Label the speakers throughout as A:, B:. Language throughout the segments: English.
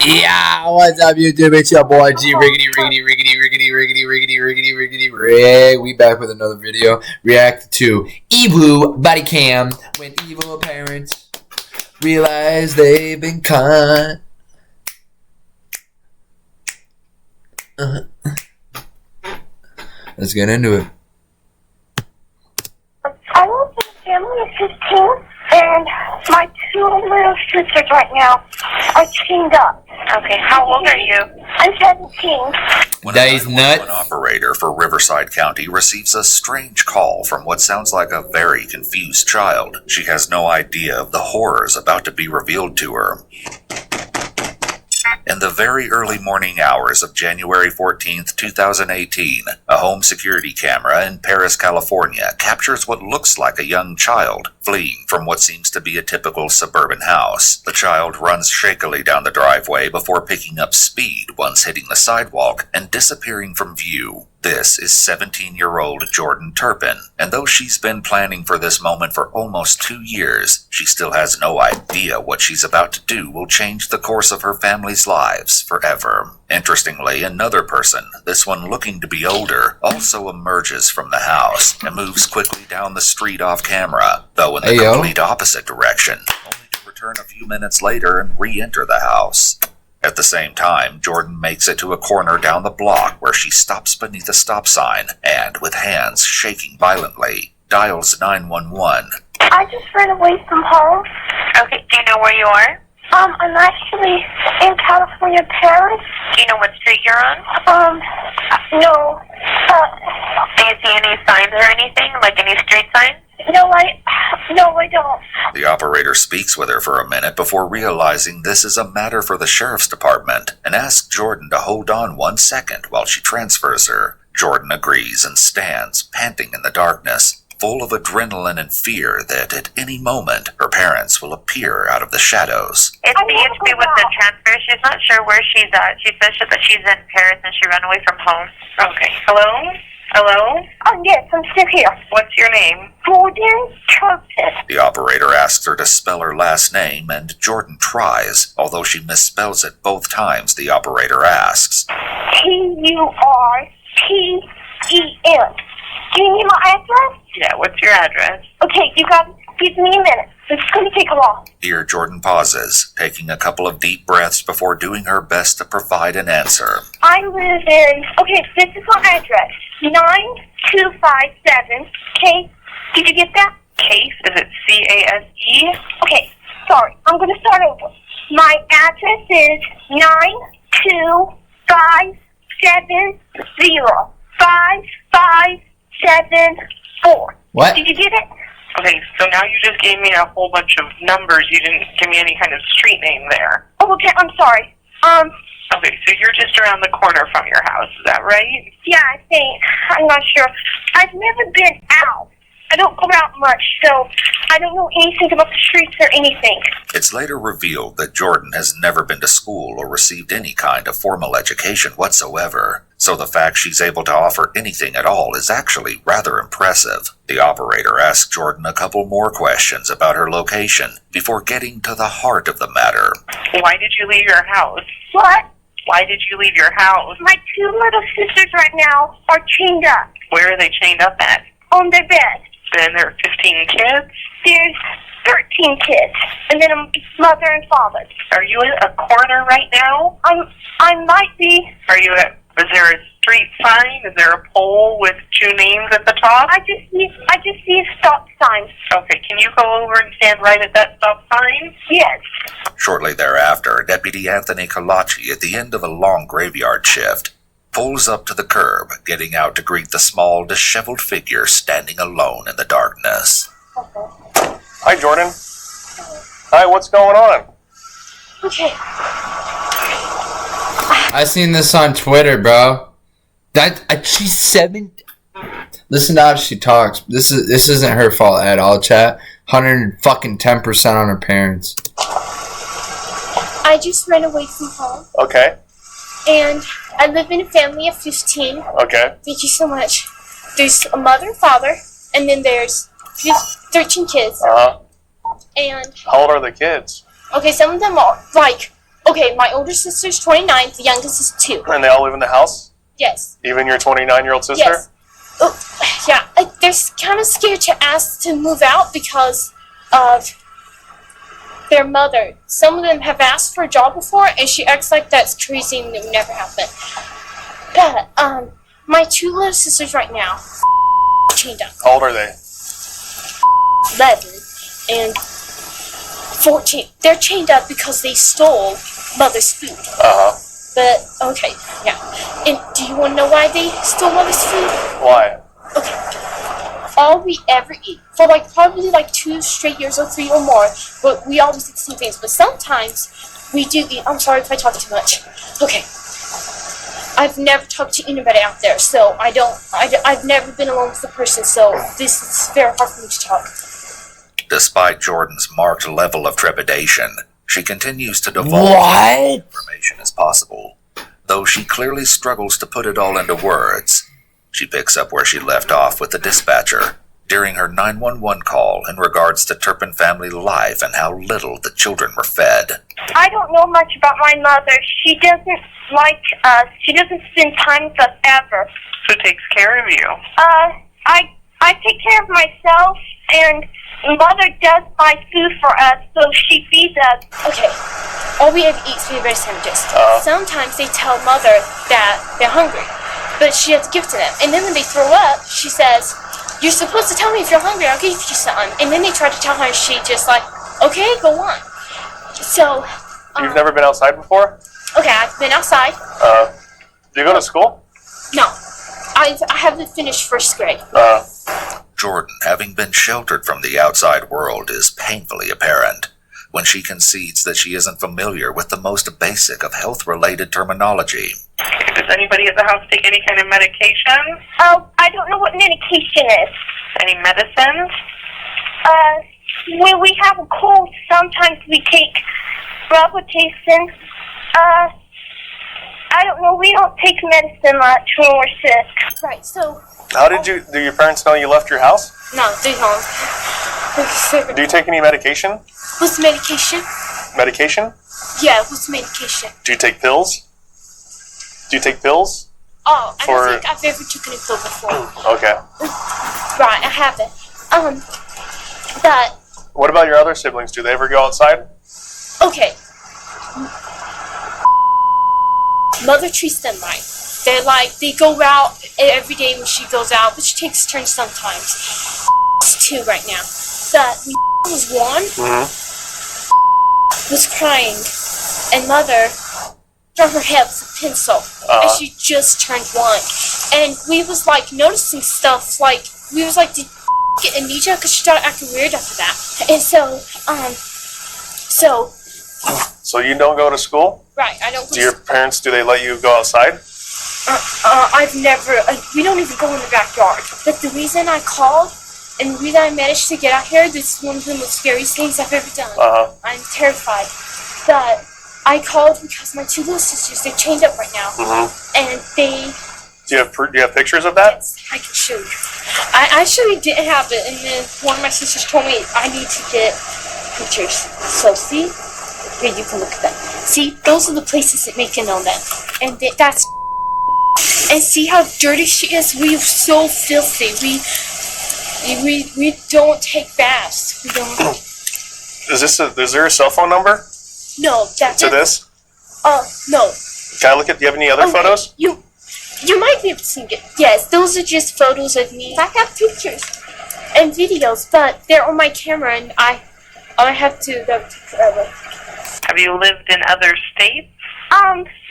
A: Yeah, what's up, YouTube? It's your boy G-reg. We back with another video. React to Evu body cam when evil parents realize they've been caught. Let's get into it.
B: I live in a family of 15, and my two little sisters right now are chained up.
C: Okay, how old are you?
B: I'm 17.
D: When a 911 operator for Riverside County receives a strange call from what sounds like a very confused child, she has no idea of the horrors about to be revealed to her. In the very early morning hours of January 14th, 2018, a home security camera in Paris, California captures what looks like a young child fleeing from what seems to be a typical suburban house. The child runs shakily down the driveway before picking up speed once hitting the sidewalk and disappearing from view. This is 17-year-old Jordan Turpin, and though she's been planning for this moment for almost 2 years, she still has no idea what she's about to do will change the course of her family's lives forever. Interestingly, another person, this one looking to be older, also emerges from the house and moves quickly down the street off camera, though in the complete opposite direction, only to return a few minutes later and re-enter the house. At the same time, Jordan makes it to a corner down the block where she stops beneath a stop sign and, with hands shaking violently, dials 911.
B: I just ran away from home.
C: Okay, do you know where you are?
B: I'm actually in California, Paris.
C: Do you know what street you're on?
B: No.
C: Do you see any signs or anything? Like any street signs?
B: No, I don't.
D: The operator speaks with her for a minute before realizing this is a matter for the sheriff's department and asks Jordan to hold on 1 second while she transfers her. Jordan agrees and stands, panting in the darkness, full of adrenaline and fear that at any moment her parents will appear out of the shadows.
C: It's BHB with the transfer. She's not sure where she's at. She says that she's in Paris and she ran away from home. Okay. Hello? Hello?
B: Oh, yes, I'm still here.
C: What's your name?
B: Jordan Turpin.
D: The operator asks her to spell her last name, and Jordan tries, although she misspells it both times the operator asks.
B: Turpin. Do you need my address?
C: Yeah, what's your address?
B: Okay, you got to give me a minute. It's going to take a while.
D: Here, Jordan pauses, taking a couple of deep breaths before doing her best to provide an answer.
B: I live in, okay, this is my address, 9257, okay? Did you get that?
C: Case? Is it C-A-S-E?
B: Okay, sorry, I'm going to start over. My address is 925705574.
A: What?
B: Did you get it?
C: Okay, so now you just gave me a whole bunch of numbers. You didn't give me any kind of street name there.
B: Oh, okay, I'm sorry.
C: Okay, so you're just around the corner from your house, is that right?
B: Yeah, I think. I'm not sure. I've never been out. I don't go out much, so I don't know anything about the streets or anything.
D: It's later revealed that Jordan has never been to school or received any kind of formal education whatsoever, so the fact she's able to offer anything at all is actually rather impressive. The operator asks Jordan a couple more questions about her location before getting to the heart of the matter.
C: Why did you leave your house?
B: What?
C: Why did you leave your house?
B: My two little sisters right now are chained up
C: Where are they chained up at?
B: on their bed.
C: And there are 15 kids?
B: There's 13 kids, and then a mother and father.
C: Are you in a corner right now?
B: I might be.
C: Are you at, is there a street sign? Is there a pole with two names at the top?
B: I just see a stop sign.
C: Okay, can you go over and stand right at that stop sign?
B: Yes.
D: Shortly thereafter, Deputy Anthony Kalachi, at the end of a long graveyard shift, pulls up to the curb, getting out to greet the small, disheveled figure standing alone in the darkness.
E: Hi, Jordan. Hi, what's going on?
B: Okay.
A: I seen this on Twitter, bro. She's 7. Listen to how she talks. This isn't her fault at all, chat. 110% on her parents.
F: I just ran away from home,
E: Okay,
F: and I live in a family of 15.
E: okay.
F: Thank you so much. There's a mother and father, and then there's 13 kids.
E: Uh-huh.
F: And,
E: How old are the kids?
F: okay, some of them are, like, Okay, my older sister's 29, the youngest is 2.
E: And they all live in the house?
F: Yes.
E: Even your 29-year-old sister?
F: Yes. Oh, yeah, they're kind of scared to ask to move out because of their mother. Some of them have asked for a job before, and she acts like that's crazy and it would never happen. But, my 2 little sisters right now, chained up.
E: How old are they?
F: 11 and 14. They're chained up because they stole mother's food.
E: Uh-huh.
F: But, okay, yeah. And do you want to know why they stole mother's food?
E: Why?
F: Okay. All we ever eat, for like probably like 2 straight years or 3 or more, but we always eat the same things. But sometimes we do eat. I'm sorry if I talk too much. Okay. I've never talked to anybody out there, so I've never been alone with a person, so this is very hard for me to talk.
D: Despite Jordan's marked level of trepidation, she continues to divulge
A: What?
D: as much information as possible. Though she clearly struggles to put it all into words, she picks up where she left off with the dispatcher during her 911 call in regards to Turpin family life and how little the children were fed.
B: I don't know much about my mother. She doesn't like us. She doesn't spend time with us ever.
C: Who takes care of you?
B: I take care of myself, and Mother does buy food for us, so she feeds us.
F: Okay. All we ever eat is peanut sandwiches. Sometimes they tell mother that they're hungry, but she has to give it to them. And then when they throw up, she says, "You're supposed to tell me if you're hungry, I'll give you something." And then they try to tell her, and she just like, "Okay, go on." So,
E: You've never been outside before?
F: okay, I've been outside.
E: Do you go to school?
F: No. I haven't finished first grade.
D: Jordan, having been sheltered from the outside world, is painfully apparent when she concedes that she isn't familiar with the most basic of health-related terminology.
C: Does anybody at the house take any kind of medication?
B: Oh, I don't know what medication is.
C: Any medicines?
B: When we have a cold, sometimes we take robitussin. I don't know, we don't take medicine much when we're sick.
F: Right, so...
E: How do your parents know you left your house?
F: No, they don't.
E: Do you take any medication?
F: What's medication?
E: Medication?
F: Yeah, what's medication?
E: Do you take pills? Do you take pills?
F: Oh, I
E: For-
F: don't think I've ever taken a pill before.
E: Okay.
F: Right, I haven't. But,
E: What about your other siblings? Do they ever go outside?
F: okay. Mother treats them right. They're like, they go out every day when she goes out, but she takes turns sometimes. It's 2 right now. But when was 1, was crying, and Mother on her head with a pencil, and she just turned 1. And we was like noticing stuff, like, we was like, did get amnesia? Because she started acting weird after that. And so,
E: So you don't go to school?
F: right, I don't...
E: Do your parents, do they let you go outside?
F: I've never, we don't even go in the backyard. But the reason I called, and the reason I managed to get out here, this is one of the most scariest things I've ever done. I'm terrified. But I called because my 2 little sisters, they're chained up right now. And they...
E: Do you have pictures of that?
F: Yes, I can show you. I actually didn't have it, and then one of my sisters told me I need to get pictures. So see? Here, you can look at them. See, those are the places that make it on them. And that's... And see how dirty she is? We are so filthy. We don't take baths. We don't...
E: Is there a cell phone number
F: No, that's
E: to this?
F: No.
E: Can I look at, do you have any other photos?
F: You might be able to see it. Yes, those are just photos of me. I have pictures and videos, but they're on my camera, and I have to... That would take forever.
C: Have you lived in other states?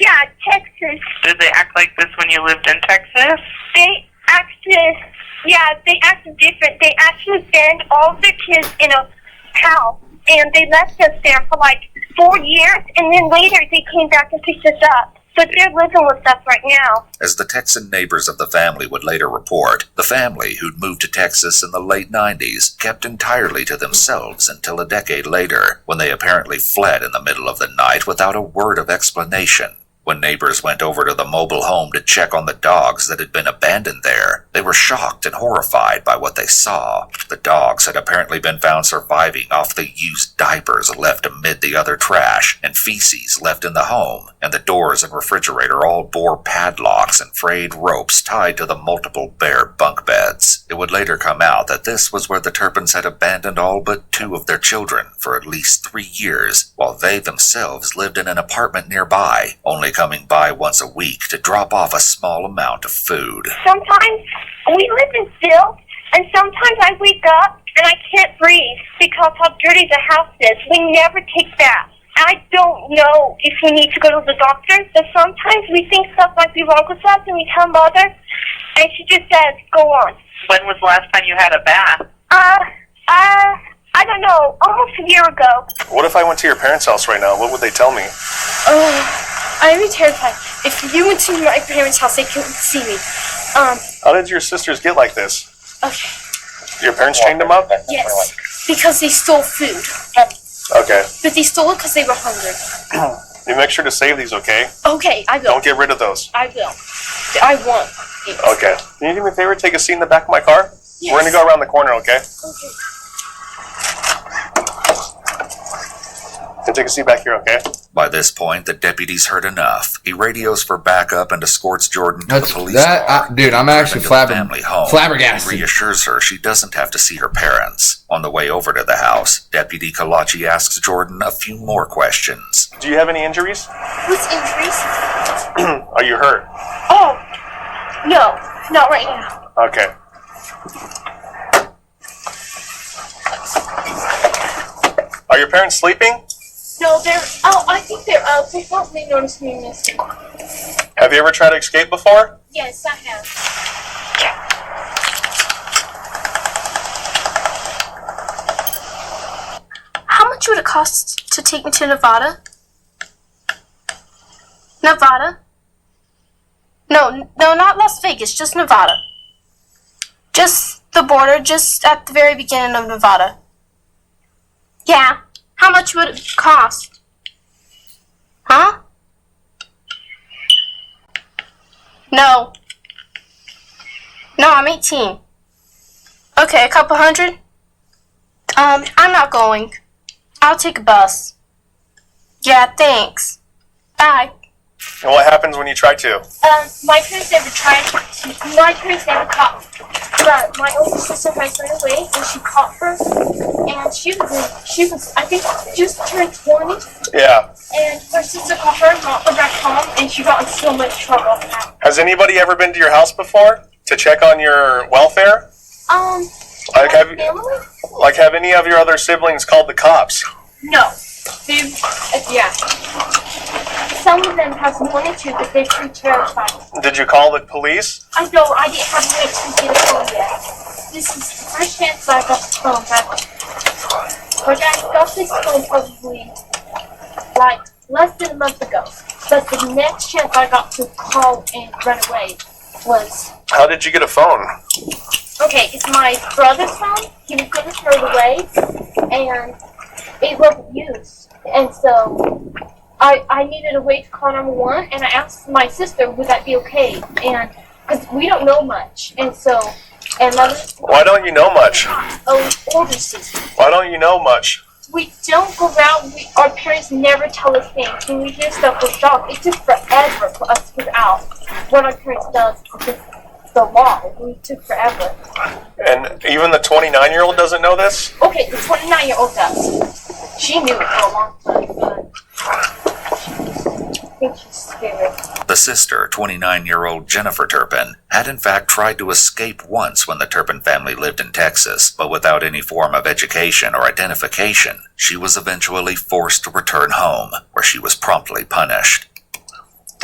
B: Yeah, Texas.
C: Did they act like this when you lived in Texas?
B: They acted different. They actually banned all of their kids in a house, and they left us there for like 4 years, and then later they came back and picked us up. But they're living with us right now.
D: As the Texan neighbors of the family would later report, the family, who'd moved to Texas in the late 90s, kept entirely to themselves until a decade later, when they apparently fled in the middle of the night without a word of explanation. When neighbors went over to the mobile home to check on the dogs that had been abandoned there, they were shocked and horrified by what they saw. The dogs had apparently been found surviving off the used diapers left amid the other trash and feces left in the home, and the doors and refrigerator all bore padlocks and frayed ropes tied to the multiple bare bunk beds. It would later come out that this was where the Turpins had abandoned all but 2 of their children for at least 3 years, while they themselves lived in an apartment nearby, only coming by once a week to drop off a small amount of food.
B: Sometimes we live in filth, and sometimes I wake up and I can't breathe because how dirty the house is. We never take baths. I don't know if we need to go to the doctor, but sometimes we think stuff might be wrong with us, and we tell Mother, and she just says, go on.
C: When was the last time you had a bath?
B: I don't know, almost a year ago.
E: What if I went to your parents' house right now? What would they tell me?
F: I'd be terrified. If you went to my parents' house, they couldn't see me.
E: How did your sisters get like this?
F: Okay.
E: Your parents chained them up?
F: Yes, because they stole food.
E: Okay.
F: But they stole it because they were hungry.
E: You make sure to save these, okay?
F: Okay, I will.
E: Don't get rid of those.
F: I will. I want it.
E: Okay. Can you do me a favor? Take a seat in the back of my car?
F: Yes.
E: We're going to go around the corner, okay?
F: Okay.
E: And take a seat back here, okay?
D: By this point, the deputies heard enough. He radios for backup and escorts Jordan to the police car.
A: Dude, I'm actually
D: family home.
A: flabbergasted.
D: He reassures her she doesn't have to see her parents. On the way over to the house, Deputy Kalachi asks Jordan a few more questions.
E: Do you have any injuries?
F: What's injuries?
E: Are you hurt?
F: Oh, no, not right now.
E: Okay. Are your parents sleeping?
F: No, I think they're up. They probably noticed me missing.
E: Have you ever tried to escape before?
F: Yes, I have. How much would it cost to take me to Nevada? Nevada? No, not Las Vegas, just Nevada. Just the border, just at the very beginning of Nevada. Yeah. How much would it cost? Huh? No. No, I'm 18. Okay, a couple hundred? I'm not going. I'll take a bus. Yeah, thanks. Bye.
E: And what happens when you try to?
F: My parents never caught me. But my older sister has run away, and she caught her. And she was, I think, just turned 20.
E: Yeah.
F: And her sister caught her and brought her back home, and she got in so much trouble.
E: Has anybody ever been to your house before to check on your welfare? Like, have any of your other siblings called the cops?
F: No. Yeah. Some of them have wanted to, but they're too terrified.
E: Did you call the police?
F: I didn't have a way to get a phone yet. This is the first chance I got the phone back. My dad got this phone probably, like, less than a month ago. But the next chance I got to call and run away was...
E: How did you get a phone?
F: Okay, it's my brother's phone. He was going to throw it away, and it wasn't used. And so... I needed a way to call 911, and I asked my sister, would that be okay? And because we don't know much, and so, and mother.
E: Why don't you know much?
F: Oh, older sister.
E: Why don't you know much?
F: We don't go around. Our parents never tell us things. When we hear stuff, we're shocked. It took forever for us to figure out what our parents does because the law. We took forever.
E: And even the 29-year-old doesn't know this?
F: Okay, the 29-year-old does. She knew it for a long time, but. I think she's scared.
D: The sister, 29-year-old Jennifer Turpin, had in fact tried to escape once when the Turpin family lived in Texas, but without any form of education or identification, she was eventually forced to return home, where she was promptly punished.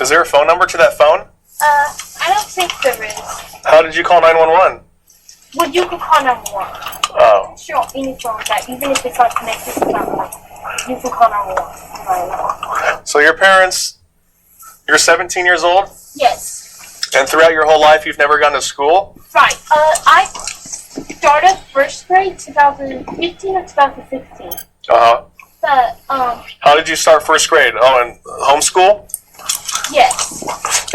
E: Is there a phone number to that phone?
F: I don't think there is.
E: How did you call 911?
F: Well, you can call 911.
E: Oh.
F: I'm sure any phone that, even if it's not connected to that, you can call 911.
E: So your parents, you're 17 years old?
F: Yes.
E: And throughout your whole life, you've never gone to school?
F: Right. I started first grade 2015 or 2016.
E: Uh-huh.
F: But,
E: How did you start first grade? Oh, in homeschool?
F: yeah.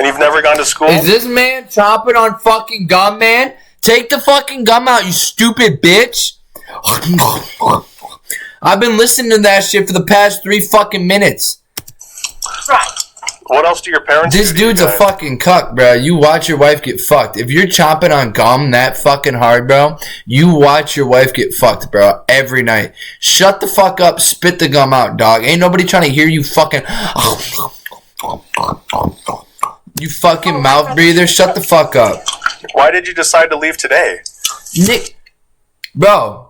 E: And you've never gone to school?
A: Is this man chopping on fucking gum, man? Take the fucking gum out, you stupid bitch. I've been listening to that shit for the past 3 fucking minutes.
F: Right.
E: What else do your parents
A: This
E: do to you
A: dude's a
E: guys?
A: fucking cuck, bro. You watch your wife get fucked. If you're chomping on gum that fucking hard, bro, you watch your wife get fucked, bro, every night. Shut the fuck up, spit the gum out, dog. Ain't nobody trying to hear you fucking... You fucking mouth breather, shut the fuck up.
E: Why did you decide to leave today?
A: Nick... Bro.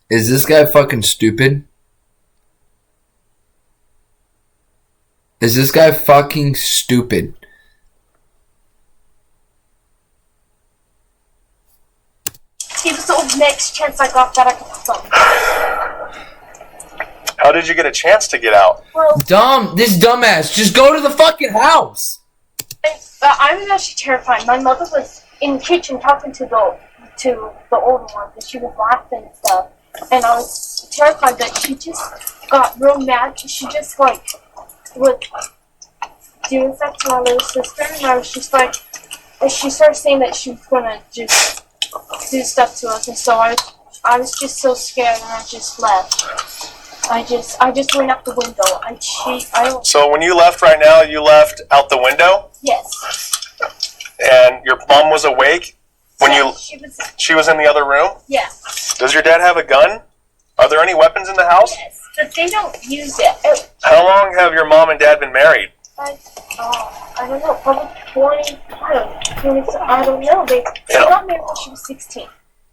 A: Is this guy fucking stupid? Is this guy fucking stupid?
F: He was the next chance I got that I could film.
E: How did you get a chance to get out?
F: Well,
A: This dumbass. Just go to the fucking house.
F: I was actually terrified. My mother was in the kitchen talking to the older one, and she was laughing and stuff. And I was terrified that she just got real mad. She just like was doing stuff to my little sister, and I was just like, and she started saying that she was gonna just do stuff to us, and so I was just so scared, and I just left. I just went out the window.
E: So when you left right now, you left out the window?
F: Yes.
E: And your mom was awake when she was in the other room?
F: Yeah.
E: Does your dad have a gun? Are there any weapons in the house?
F: Yes, but they don't use it.
E: How long have your mom and dad been married?
F: I don't know, probably 20, I don't know. They got married when she was 16.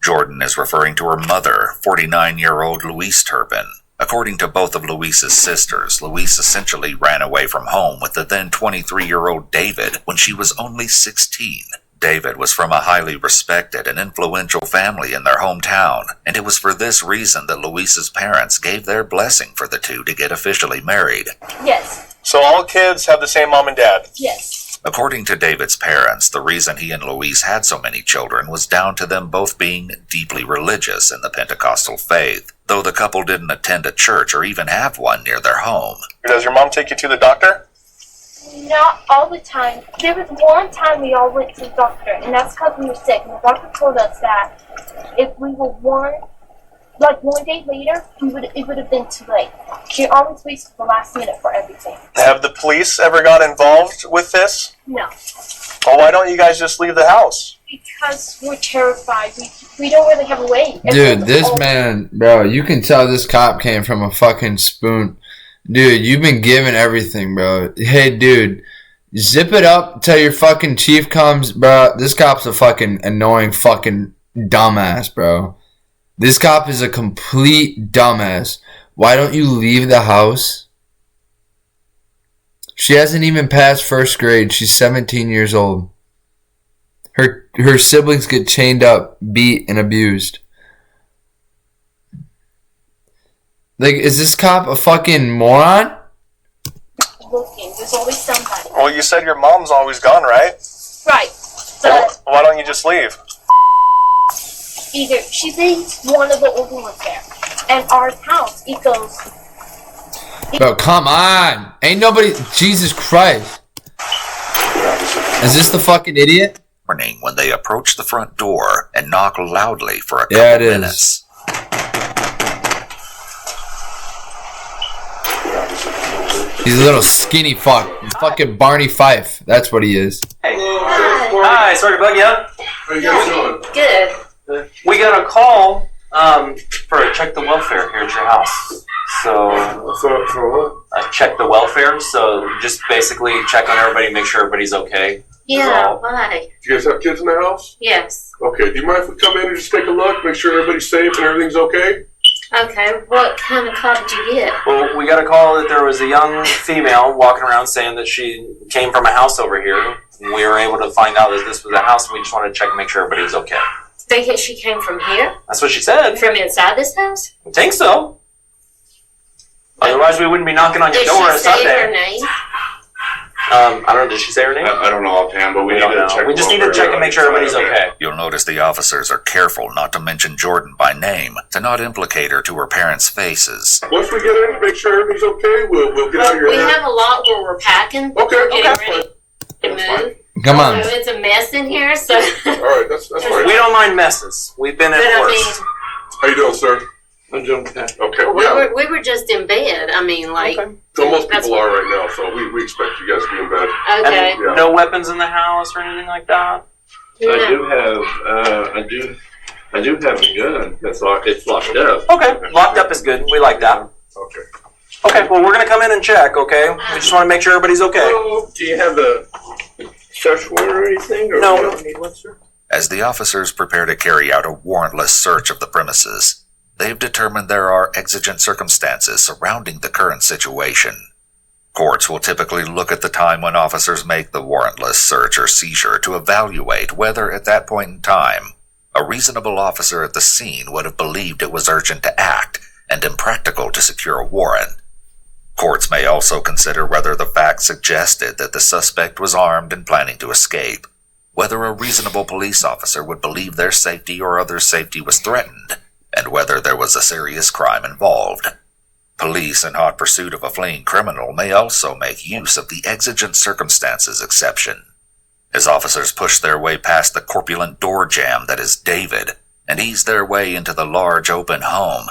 D: Jordan is referring to her mother, 49-year-old Louise Turpin. According to both of Louise's sisters, Louise essentially ran away from home with the then 23-year-old David when she was only 16. David was from a highly respected and influential family in their hometown, and it was for this reason that Louise's parents gave their blessing for the two to get officially married.
F: Yes.
E: So all kids have the same mom and dad?
F: Yes.
D: According to David's parents, the reason he and Louise had so many children was down to them both being deeply religious in the Pentecostal faith, though the couple didn't attend a church or even have one near their home.
E: Does your mom take you to the doctor?
F: Not all the time. There was one time we all went to the doctor, and that's because we were sick. And the doctor told us that if we were one day later, it would have been too late. She always waits for the last minute for everything.
E: Have the police ever got involved with this?
F: No.
E: Well, why don't you guys just leave the house?
F: Because we're terrified. We don't really have a way.
A: Dude, this man, bro, you can tell this cop came from a fucking spoon. Dude, you've been given everything, bro. Hey, dude, zip it up till your fucking chief comes, bro. This cop's a fucking annoying fucking dumbass, bro. This cop is a complete dumbass. Why don't you leave the house? She hasn't even passed first grade. She's 17 years old. Her siblings get chained up, beat, and abused. Like, is this cop a fucking moron?
F: Looking, there's always somebody.
E: Well, you said your mom's always gone, right?
F: Right.
E: Well,
F: But
E: why don't you just leave?
F: either she leaves one of the older ones there, and our house, it goes.
A: Bro, come on. Ain't nobody... Jesus Christ. Is this the fucking idiot?
D: Morning when they approach the front door and knock loudly for a couple
A: Yeah, it is.
D: minutes.
A: He's a little skinny fuck. He's fucking Barney Fife. That's what he is.
G: Hey. Hi, sorry to bug you up.
H: How you guys doing?
C: Good.
G: We got a call for a check the welfare here at your house. So,
H: For what?
G: check the welfare. So, just basically check on everybody, make sure everybody's okay.
C: Yeah, why?
H: Do you guys have kids in the house?
C: Yes.
H: Okay, do you mind if we come in and just take a look, make sure everybody's safe and everything's okay?
C: Okay, what kind of call did you get?
G: Well, we got a call that there was a young female walking around saying that she came from a house over here. And we were able to find out that this was a house, and we just wanted to check and make sure everybody was okay.
C: Think she came from here?
G: That's what she said.
C: From inside this house?
G: I think so. Otherwise, we wouldn't be knocking on your
C: Did
G: door
C: she
G: on
C: say her
G: Sunday.
C: name?
G: I don't know. Did she say her name?
H: I don't know offhand, but we need to check.
G: We just need to check and make sure everybody's okay.
D: You'll notice the officers are careful not to mention Jordan by name, to not implicate her to her parents' faces.
H: Once we get in to make sure everything's okay, we'll get out of here.
I: We have a lot where we're packing.
H: Okay,
I: Getting
H: okay.
I: ready to move.
A: Come on.
I: So it's a mess in here, so.
H: All right, that's fine.
G: We don't mind messes. We've been
I: But
G: at
I: I
G: worse.
I: mean,
H: How you doing, sir?
J: I'm doing okay.
H: Okay,
I: we were just in bed. I mean, like.
G: Okay.
H: So most
I: That's
H: people are right now, so we expect you guys to be in bed.
I: Okay.
G: And no weapons in the house or anything like that.
I: No.
J: I do have a gun that's locked. It's locked up.
G: Okay, locked up is good. We like that.
H: Okay.
G: Okay, well, we're gonna come in and check. Okay, we just want to make sure everybody's okay.
J: Oh, do you have a search warrant or anything? Or
G: No.
J: we don't need one, sir?
D: As the officers prepare to carry out a warrantless search of the premises, they've determined there are exigent circumstances surrounding the current situation. Courts will typically look at the time when officers make the warrantless search or seizure to evaluate whether, at that point in time, a reasonable officer at the scene would have believed it was urgent to act and impractical to secure a warrant. Courts may also consider whether the facts suggested that the suspect was armed and planning to escape, whether a reasonable police officer would believe their safety or others' safety was threatened, and whether there was a serious crime involved. Police in hot pursuit of a fleeing criminal may also make use of the exigent circumstances exception. As officers push their way past the corpulent door jamb that is David and ease their way into the large open home,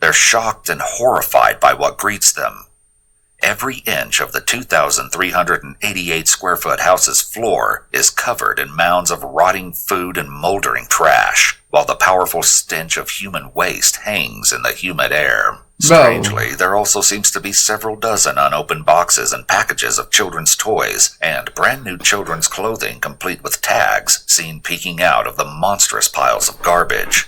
D: they're shocked and horrified by what greets them. Every inch of the 2,388 square foot house's floor is covered in mounds of rotting food and moldering trash, while the powerful stench of human waste hangs in the humid air. Strangely, there also seems to be several dozen unopened boxes and packages of children's toys and brand new children's clothing complete with tags seen peeking out of the monstrous piles of garbage.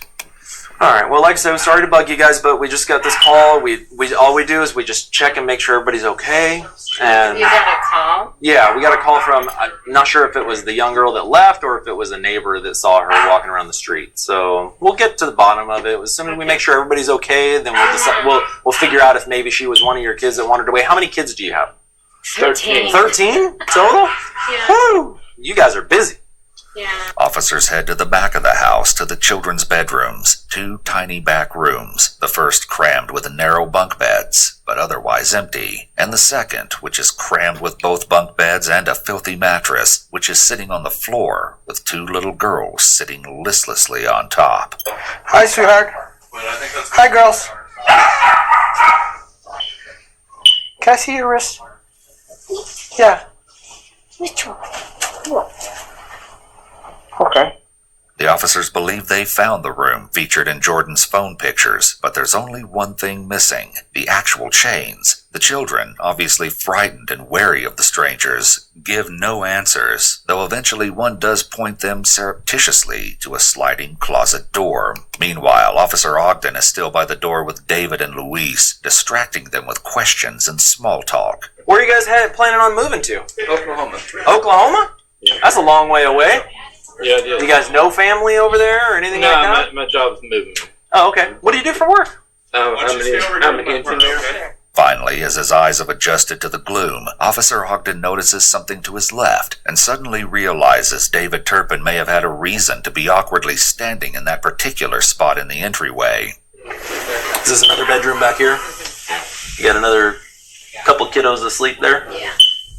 G: Alright, well, like I said, sorry to bug you guys, but we just got this call. All we do is we just check and make sure everybody's okay. And
I: You got a call?
G: yeah, we got a call from, I'm not sure if it was the young girl that left or if it was a neighbor that saw her walking around the street. So we'll get to the bottom of it. As soon as we make sure everybody's okay, then we'll decide, we'll figure out if maybe she was one of your kids that wandered away. How many kids do you have?
I: 13.
G: 13 total?
I: Yeah.
G: Woo! You guys are busy.
I: Yeah.
D: Officers head to the back of the house to the children's bedrooms, 2 tiny back rooms, the first crammed with narrow bunk beds, but otherwise empty, and the second, which is crammed with both bunk beds and a filthy mattress, which is sitting on the floor with 2 little girls sitting listlessly on top.
K: Hi, sweetheart. Hi, girls. Can I see your wrist? Yeah.
I: Which one?
K: Okay.
D: The officers believe they found the room featured in Jordan's phone pictures, but there's only one thing missing: the actual chains. The children, obviously frightened and wary of the strangers, give no answers, though eventually one does point them surreptitiously to a sliding closet door. Meanwhile, Officer Ogden is still by the door with David and Luis, distracting them with questions and small talk.
G: Where are you guys planning on moving to?
J: Oklahoma.
G: Oklahoma?
J: Yeah.
G: That's a long way away.
J: Yeah, it is.
G: You guys know family over there or anything
J: No,
G: like that?
J: my job is moving.
G: Oh, okay. What do you do for work?
J: I'm an engineer.
D: Finally, as his eyes have adjusted to the gloom, Officer Ogden notices something to his left and suddenly realizes David Turpin may have had a reason to be awkwardly standing in that particular spot in the entryway.
G: Is this another bedroom back here? You got another couple kiddos asleep there?
I: Yeah.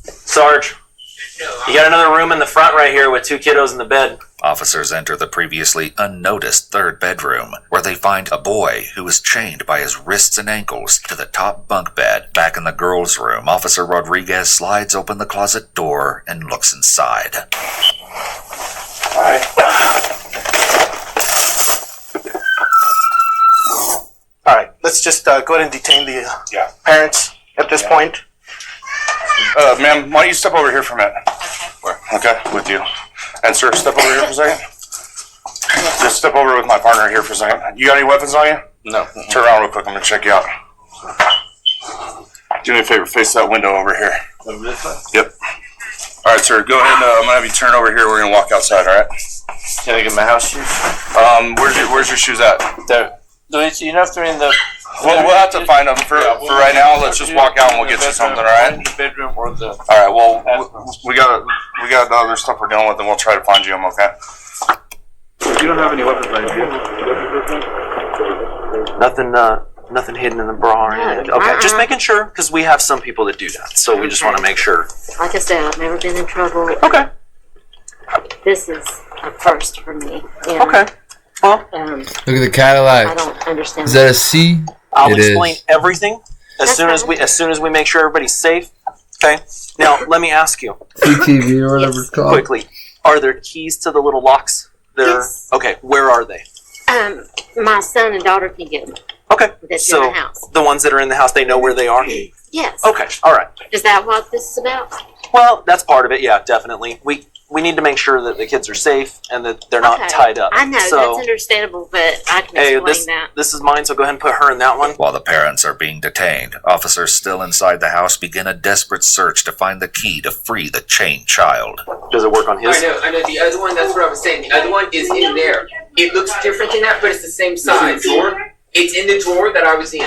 G: Sarge, you got another room in the front right here with 2 kiddos in the bed.
D: Officers enter the previously unnoticed third bedroom, where they find a boy who is chained by his wrists and ankles to the top bunk bed. Back in the girls' room, Officer Rodriguez slides open the closet door and looks inside.
K: All right. Let's just go ahead and detain the parents at this point.
E: Ma'am, why don't you step over here for a minute? Okay, with you. And sir, step over here for a second. Just step over with my partner here for a second. You got any weapons on you?
J: No.
E: Turn around real quick, I'm gonna check you out. Do me a favor, face that window over here.
J: Over this way?
E: Yep. Alright, sir, go ahead, I'm gonna have you turn over here, we're gonna walk outside, alright?
J: Can I get my house shoes?
E: Where's your shoes at?
J: There. Do you know if they're in the
E: Well, we'll have to find them. For right now, let's just walk out and we'll get you something, all right?
J: Bedroom or the.
E: All right, well, we got other stuff we're dealing with, and we'll try to find you them, okay?
J: You don't have any weapons on you.
G: Nothing hidden in the bra or anything. Okay, just making sure, because we have some people that do that, so we just want to make sure.
I: Like I said, I've never been in trouble.
G: Okay.
I: This is a first for me. And,
G: Okay. Well,
A: Look at the Cadillac.
I: I don't understand.
A: Is that a C?
G: I'll
A: It
G: explain
A: is.
G: everything as soon as we make sure everybody's safe. Okay. Now let me ask you
A: CTV or whatever it's called.
G: quickly: are there keys to the little locks?
I: Yes.
G: Okay. Where are they?
I: My son and daughter can get them.
G: Okay.
I: That's
G: So
I: in the house.
G: the ones that are in the house, they know where they are.
I: Yes.
G: Okay. All right.
I: Is that what this is about?
G: Well, that's part of it. Yeah, definitely. We need to make sure that the kids are safe and that they're not
I: Okay.
G: tied up.
I: I know,
G: So,
I: that's understandable, but I can
G: hey,
I: explain that.
G: this is mine, so go ahead and put her in that one.
D: While the parents are being detained, officers still inside the house begin a desperate search to find the key to free the chained child.
G: Does it work on his?
L: I know. The other one, that's what I was saying. The other one is in there. It looks different than that, but it's the same size. It's in the drawer that I was in.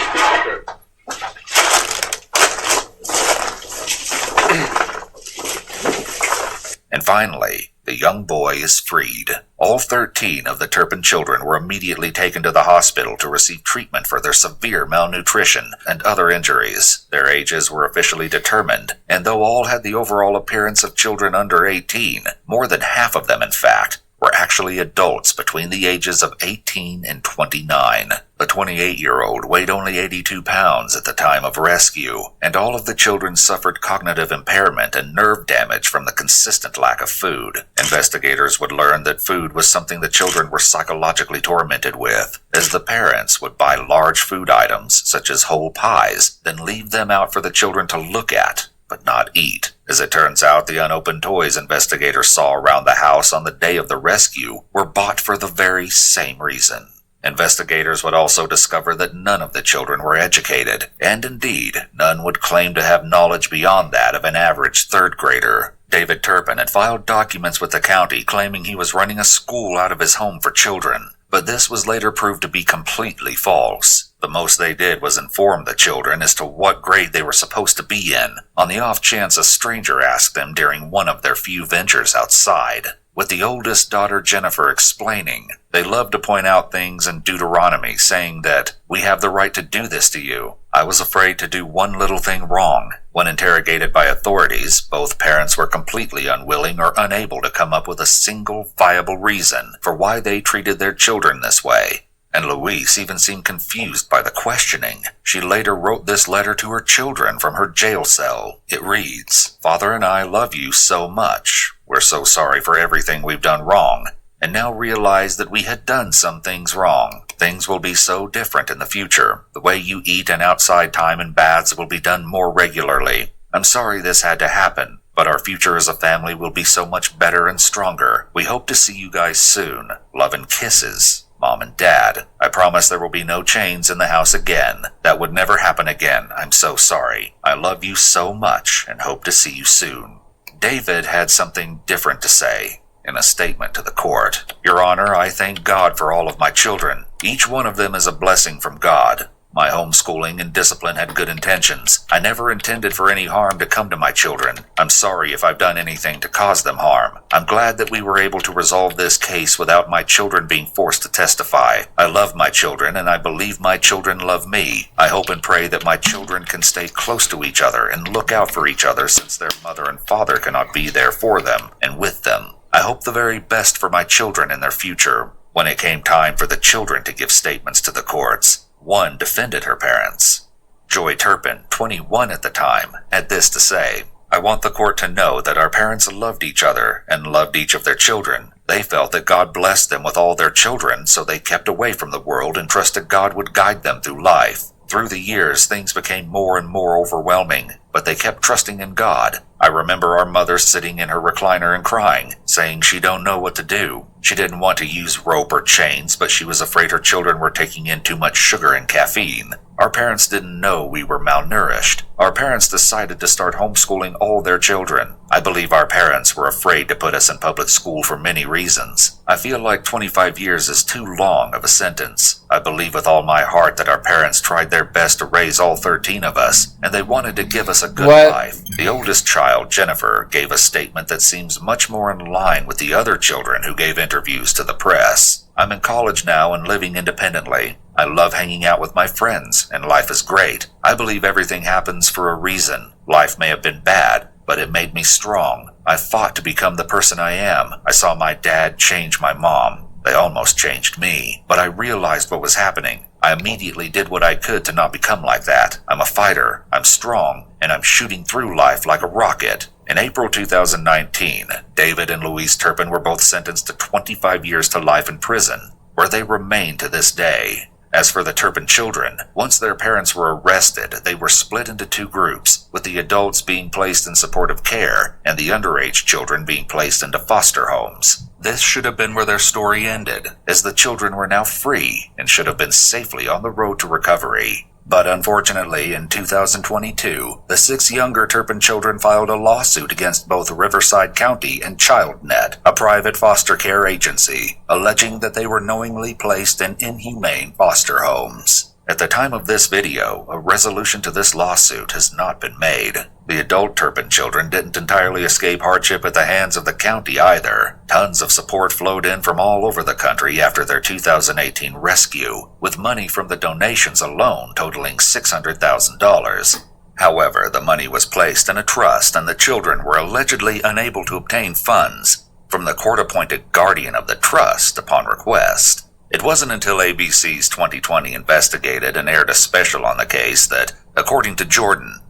D: And finally, the young boy is freed. All 13 of the Turpin children were immediately taken to the hospital to receive treatment for their severe malnutrition and other injuries. Their ages were officially determined, and though all had the overall appearance of children under 18, more than half of them, in fact, were actually adults between the ages of 18 and 29. The 28-year-old weighed only 82 pounds at the time of rescue, and all of the children suffered cognitive impairment and nerve damage from the consistent lack of food. Investigators would learn that food was something the children were psychologically tormented with, as the parents would buy large food items, such as whole pies, then leave them out for the children to look at, but not eat. As it turns out, the unopened toys investigators saw around the house on the day of the rescue were bought for the very same reason. Investigators would also discover that none of the children were educated, and indeed, none would claim to have knowledge beyond that of an average third grader. David Turpin had filed documents with the county claiming he was running a school out of his home for children, but this was later proved to be completely false. The most they did was inform the children as to what grade they were supposed to be in, on the off chance a stranger asked them during one of their few ventures outside. With the oldest daughter Jennifer explaining, they loved to point out things in Deuteronomy saying that, "We have the right to do this to you. I was afraid to do one little thing wrong." When interrogated by authorities, both parents were completely unwilling or unable to come up with a single viable reason for why they treated their children this way. And Louise even seemed confused by the questioning. She later wrote this letter to her children from her jail cell. It reads, "Father and I love you so much. We're so sorry for everything we've done wrong, and now realize that we had done some things wrong. Things will be so different in the future. The way you eat and outside time and baths will be done more regularly. I'm sorry this had to happen, but our future as a family will be so much better and stronger. We hope to see you guys soon. Love and kisses. Mom and Dad. I promise there will be no chains in the house again. That would never happen again. I'm so sorry. I love you so much and hope to see you soon." David had something different to say in a statement to the court. "Your Honor, I thank God for all of my children. Each one of them is a blessing from God. My homeschooling and discipline had good intentions. I never intended for any harm to come to my children. I'm sorry if I've done anything to cause them harm. I'm glad that we were able to resolve this case without my children being forced to testify. I love my children, and I believe my children love me. I hope and pray that my children can stay close to each other and look out for each other since their mother and father cannot be there for them and with them. I hope the very best for my children and their future." When it came time for the children to give statements to the courts, one defended her parents. Joy Turpin, 21 at the time, had this to say, "I want the court to know that our parents loved each other and loved each of their children. They felt that God blessed them with all their children, so they kept away from the world and trusted God would guide them through life. Through the years, things became more and more overwhelming, but they kept trusting in God. I remember our mother sitting in her recliner and crying, saying she don't know what to do. She didn't want to use rope or chains, but she was afraid her children were taking in too much sugar and caffeine. Our parents didn't know we were malnourished. Our parents decided to start homeschooling all their children. I believe our parents were afraid to put us in public school for many reasons. I feel like 25 years is too long of a sentence. I believe with all my heart that our parents tried their best to raise all 13 of us, and they wanted to give us a good life. The oldest child, Jennifer, gave a statement that seems much more in line with the other children who gave interviews to the press. I'm in college now and living independently. I love hanging out with my friends, and life is great. I believe everything happens for a reason. Life may have been bad, but it made me strong. I fought to become the person I am. I saw my dad change my mom. They almost changed me, but I realized what was happening. I immediately did what I could to not become like that. I'm a fighter, I'm strong, and I'm shooting through life like a rocket. In April 2019, David and Louise Turpin were both sentenced to 25 years to life in prison, where they remain to this day. As for the Turpin children, once their parents were arrested, they were split into two groups, with the adults being placed in supportive care and the underage children being placed into foster homes. This should have been where their story ended, as the children were now free and should have been safely on the road to recovery. But unfortunately, in 2022, the 6 younger Turpin children filed a lawsuit against both Riverside County and ChildNet, a private foster care agency, alleging that they were knowingly placed in inhumane foster homes. At the time of this video, a resolution to this lawsuit has not been made. The adult Turpin children didn't entirely escape hardship at the hands of the county either. Tons of support flowed in from all over the country after their 2018 rescue, with money from the donations alone totaling $600,000. However, the money was placed in a trust and the children were allegedly unable to obtain funds from the court-appointed guardian of the trust upon request. It wasn't until ABC's 2020 investigated and aired a special on the case that, according to Jordan,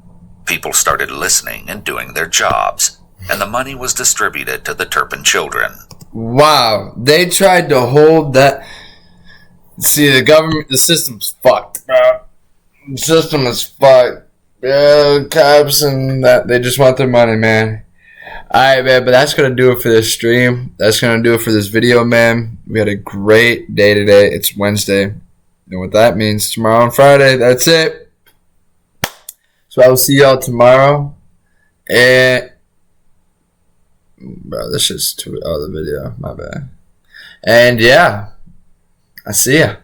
D: people started listening and doing their jobs, and the money was distributed to the Turpin children.
A: Wow, they tried to hold that. See, the government, the system's fucked, bro. The system is fucked. Yeah, cops and that, they just want their money, man. Alright, man, but that's going to do it for this stream. That's going to do it for this video, man. We had a great day today. It's Wednesday. And what that means, tomorrow and Friday, that's it. So I will see y'all tomorrow. And, bro, this is the video. My bad. And, yeah, I see ya.